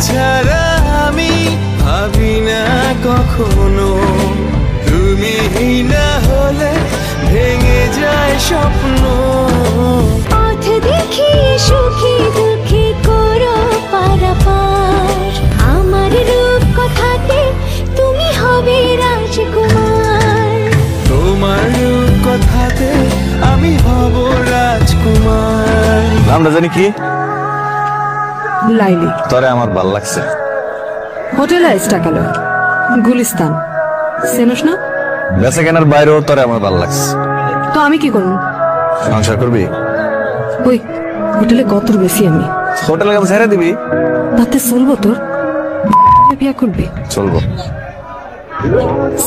ছাড়া আমি ভাবি না কখনো, তুমি না হলে ভেঙে যায় স্বপ্ন। পথ দেখিয়ে সুখী দুঃখী করো পারাপার, আমার রূপ কথাতে তুমি হবে রাজকুমার। তোমার রূপ কথাতে আমি হব রাজকুমার। নামটা জানি কি? লাইলি। তোরে আমার ভাল লাগছে। হোটেল টাকালো গুলিস্তান, চেনস না? বেচা কেনার বাইরেও তোরে আমার ভাল লাগছে। তো আমি কি করবো? সংসার করবি? ওই হোটেলে কত বেশি আমি। হোটেলে কাম ছেড়ে দিবি? তাতে চলবো তোর? বিয়া করবি? চলবো।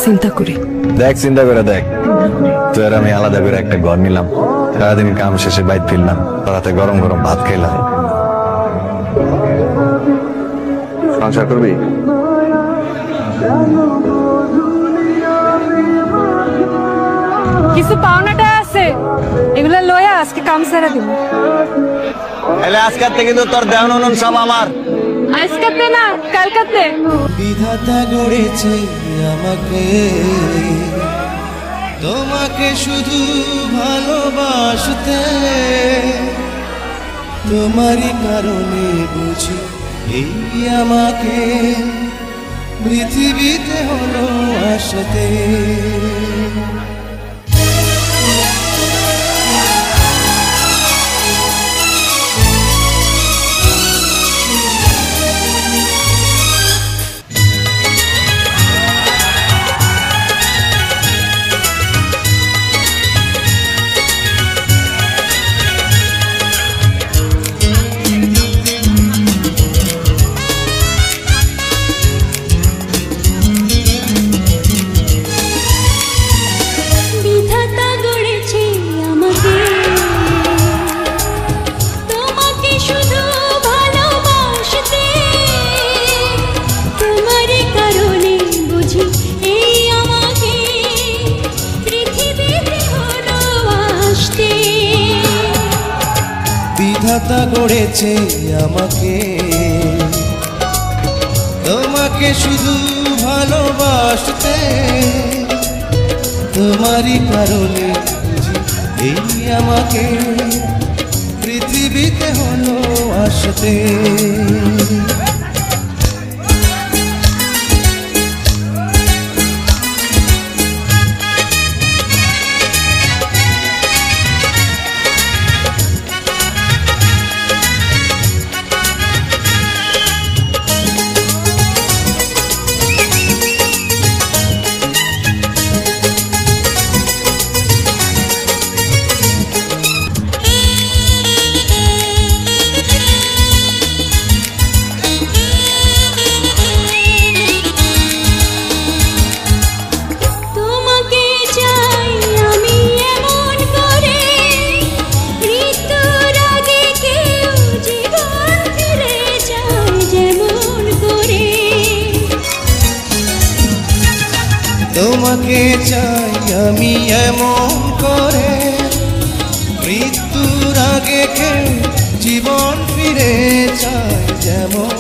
চিন্তা করি দেখ, চিন্তা করে দেখ, তুই আর আমি আলাদা করে একটা ঘর নিলাম, সারাদিন কাম শেষে বাইর ফিরলাম, রাতে গরম গরম ভাত খাইলাম। সংসার করবি? কিছু পাওনাটা আছে, এগুলা লয়া আজকে কাম সারা দিব। এলে আজকাল থেকে তো তোর দেওয়ান উনুন সব আমার। আজকাতে না কালকাতে। বিধাতা গড়েছে আমাকে, তোমাকে শুধু ভালোবাসতে, তোমারই কারণে বুঝি এই আমাকে পৃথিবীতে হলো আসতে। বিধাতা গড়েছে আমাকে, তোমাকে শুধু ভালোবাসতে, তোমারই কারণে বুঝি এই আমাকে পৃথিবীতে হলো আসতে। তোমাকে চাই আমি এমন করে, মৃত্যুর আগে কেউ জীবন ফিরে চাই যেমন